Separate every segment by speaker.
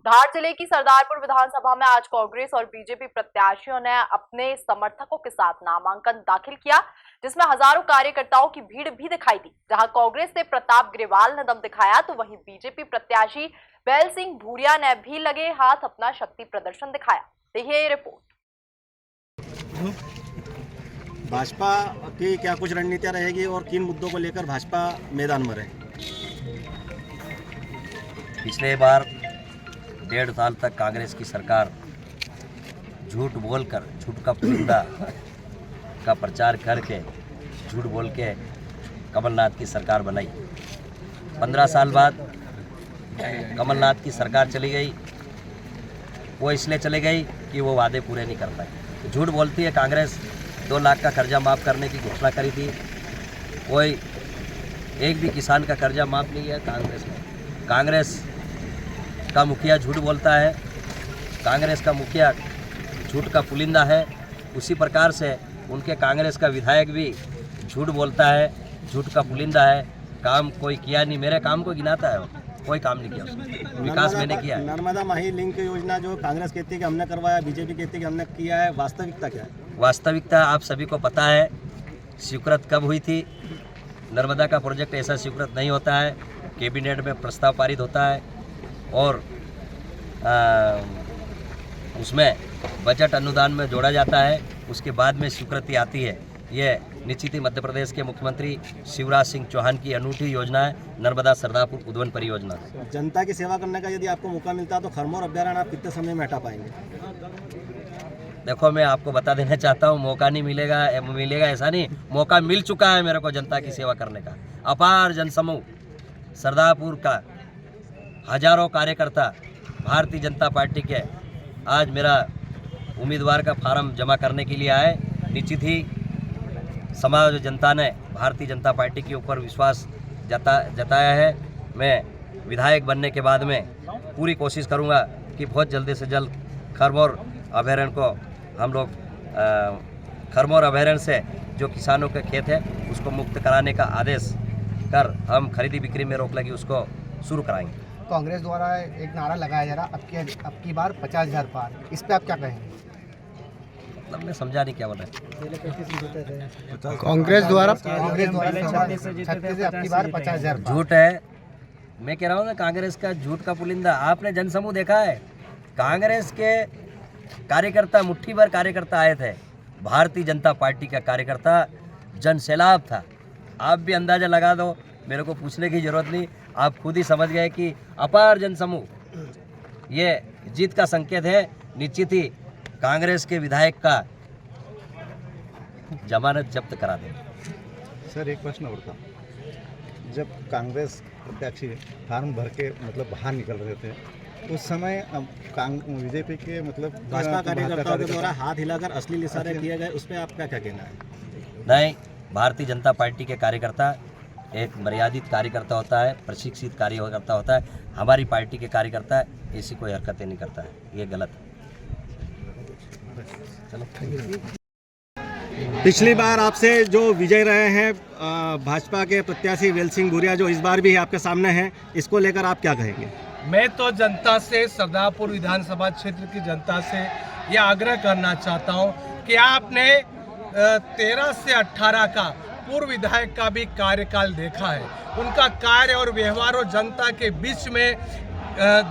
Speaker 1: धार जिले की सरदारपुर विधानसभा में आज कांग्रेस और बीजेपी प्रत्याशियों ने अपने समर्थकों के साथ नामांकन दाखिल किया, जिसमें हजारों कार्यकर्ताओं की भीड़ भी दिखाई दी। जहां कांग्रेस से प्रताप ग्रेवाल ने दम दिखाया, तो वहीं बीजेपी प्रत्याशी बैल सिंह भूरिया ने भी लगे हाथ अपना शक्ति प्रदर्शन दिखाया। देखिए ये रिपोर्ट।
Speaker 2: भाजपा की क्या कुछ रणनीतियां रहेगी और किन मुद्दों को लेकर भाजपा मैदान में रहेगी?
Speaker 3: पिछले बार 1.5 साल तक कांग्रेस की सरकार झूठ बोलकर, झूठ का पुलिंदा का प्रचार करके, झूठ बोल के कमलनाथ की सरकार बनाई। 15 साल बाद कमलनाथ की सरकार चली गई। वो इसलिए चली गई कि वो वादे पूरे नहीं कर पाए। झूठ बोलती है कांग्रेस। 2 लाख का कर्जा माफ़ करने की घोषणा करी थी, कोई एक भी किसान का कर्जा माफ़ नहीं है कांग्रेस ने। कांग्रेस का मुखिया झूठ बोलता है, कांग्रेस का मुखिया झूठ का पुलिंदा है। उसी प्रकार से उनके कांग्रेस का विधायक भी झूठ बोलता है, झूठ का पुलिंदा है। काम कोई किया नहीं, मेरे काम को गिनाता है, वो कोई काम नहीं किया उसने। विकास मैंने किया है।
Speaker 2: नर्मदा माही लिंक योजना जो कांग्रेस कहती है कि हमने करवाया, बीजेपी कहती है कि हमने किया है, वास्तविकता क्या है?
Speaker 3: वास्तविकता आप सभी को पता है। स्वीकृत कब हुई थी? नर्मदा का प्रोजेक्ट ऐसा स्वीकृत नहीं होता है। कैबिनेट में प्रस्ताव पारित होता है और उसमें बजट अनुदान में जोड़ा जाता है, उसके बाद में स्वीकृति आती है। ये निश्चित ही मध्य प्रदेश के मुख्यमंत्री शिवराज सिंह चौहान की अनूठी योजना है, नर्मदा सरदारपुर उद्वन परियोजना।
Speaker 2: जनता की सेवा करने का यदि आपको मौका मिलता तो खरमोर अभ्यारण्य आप कितने समय में हटा पाएंगे?
Speaker 3: देखो, मैं आपको बता देना चाहता हूँ, मौका नहीं मिलेगा ऐसा नहीं, मौका मिल चुका है मेरे को जनता की सेवा करने का। अपार जनसमूह सरदारपुर का हजारों कार्यकर्ता भारतीय जनता पार्टी के आज मेरा उम्मीदवार का फार्म जमा करने के लिए आए। निश्चित ही समाज और जनता ने भारतीय जनता पार्टी के ऊपर विश्वास जताया है। मैं विधायक बनने के बाद में पूरी कोशिश करूंगा कि बहुत जल्दी से जल्द खरमोर अभयारण्य को हम लोग खरमोर अभयारण्य से जो किसानों के खेत है उसको मुक्त कराने का आदेश कर हम खरीदी बिक्री में रोक लगी उसको शुरू कराएंगे।
Speaker 4: कांग्रेस द्वारा एक नारा लगाया जा रहा अब की बार 50,000 पार, इस पे आप क्या कहेंगे?
Speaker 3: मतलब मैं समझा नहीं क्या बोला है।
Speaker 4: कांग्रेस द्वारा 36 से अब की बार 50,000
Speaker 3: झूठ है। मैं कह रहा हूँ ना, कांग्रेस का झूठ का पुलिंदा। आपने जनसमूह देखा है? कांग्रेस के कार्यकर्ता, मुट्ठी भर कार्यकर्ता आए थे। भारतीय जनता पार्टी का कार्यकर्ता जन सैलाब था। आप भी अंदाजा लगा दो, मेरे को पूछने की जरूरत नहीं, आप खुद ही समझ गए कि अपार जनसमूह ये जीत का संकेत है। निश्चित ही कांग्रेस के विधायक का जमानत जब्त करा देंगे।
Speaker 5: सर, एक प्रश्न और था। जब कांग्रेस प्रत्याशी फार्म भर के मतलब बाहर निकल रहे थे, उस समय बीजेपी के मतलब
Speaker 2: भाजपा कार्यकर्ताओं के द्वारा हाथ हिलाकर अश्लील इशारे किए गए, उस पर आप क्या कहना है?
Speaker 3: नहीं, भारतीय जनता पार्टी के कार्यकर्ता एक मर्यादित कार्यकर्ता होता है, प्रशिक्षित कार्यकर्ता होता है। हमारी पार्टी के कार्यकर्ता ऐसी कोई हरकतें नहीं करता है, ये गलत है। चलो।
Speaker 2: पिछली बार आपसे जो विजय रहे हैं भाजपा के प्रत्याशी बैल सिंह भूरिया, जो इस बार भी आपके सामने हैं, इसको लेकर आप क्या कहेंगे?
Speaker 6: मैं तो जनता से, सरदारपुर विधानसभा क्षेत्र की जनता से यह आग्रह करना चाहता हूं कि आपने 13 से 18 का पूर्व विधायक का भी कार्यकाल देखा है। उनका कार्य और व्यवहार और जनता के बीच में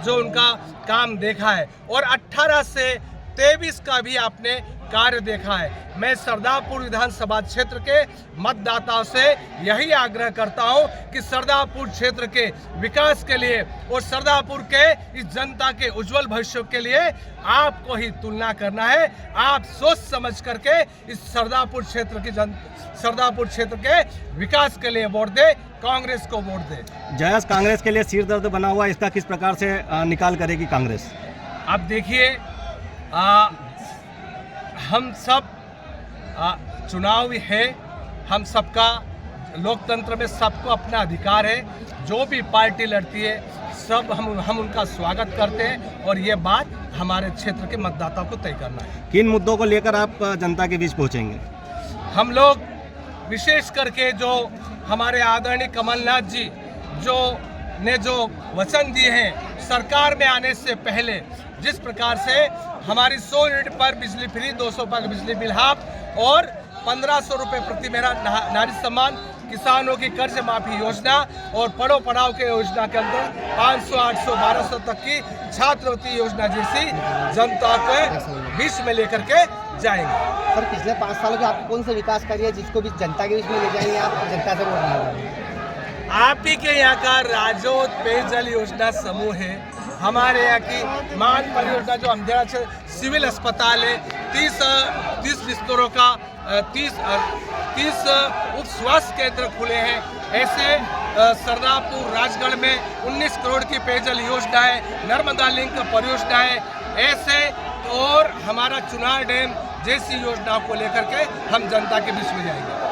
Speaker 6: जो उनका काम देखा है, और 18 से 23 का भी आपने कार्य देखा है। मैं सरदारपुर विधानसभा क्षेत्र के मतदाताओं से यही आग्रह करता हूं कि सरदारपुर क्षेत्र के विकास के लिए और सरदारपुर के इस जनता के उज्जवल भविष्य के लिए आपको ही तुलना करना है। आप सोच समझ करके इस सरदारपुर क्षेत्र के विकास के लिए वोट दे, कांग्रेस को वोट दे।
Speaker 2: जयस कांग्रेस के लिए सिर दर्द बना हुआ, इसका किस प्रकार से निकाल करेगी कांग्रेस?
Speaker 6: आप देखिए, हम सब चुनाव है, हम सबका लोकतंत्र में सबको अपना अधिकार है। जो भी पार्टी लड़ती है सब हम उनका स्वागत करते हैं, और ये बात हमारे क्षेत्र के मतदाताओं को तय करना है।
Speaker 2: किन मुद्दों को लेकर आप जनता के बीच पहुंचेंगे?
Speaker 6: हम लोग विशेष करके जो हमारे आदरणीय कमलनाथ जी जो वचन दिए हैं सरकार में आने से पहले जिस प्रकार से हमारी 100 यूनिट पर बिजली फ्री, 200 पर बिजली बिल हाफ और 1500 रुपये प्रति महीना नारी सम्मान, किसानों की कर्ज माफी योजना और पढ़ो पढ़ाओ के योजना के अंदर 500, 800, 1200 तक की छात्रवृत्ति योजना जैसी जनता के बीच में लेकर के जाएंगे।
Speaker 4: सर पिछले 5 सालों के आपने कौन से विकास कार्य है जिसको भी जनता के बीच में ले जाएंगे आप और जनता से वोट मांगेंगे?
Speaker 6: आप ही के यहाँ का राजोद पेयजल योजना समूह है, हमारे यहाँ की मान परियोजना जो अंधेरा से सिविल अस्पताल है, 30 बिस्तरों का 30 उप स्वास्थ्य केंद्र खुले हैं। ऐसे सरदारपुर राजगढ़ में 19 करोड़ की पेयजल योजना है, नर्मदा लिंक परियोजना है, ऐसे और हमारा चुनार डैम जैसी योजनाओं को लेकर के हम जनता के बीच में जाएंगे।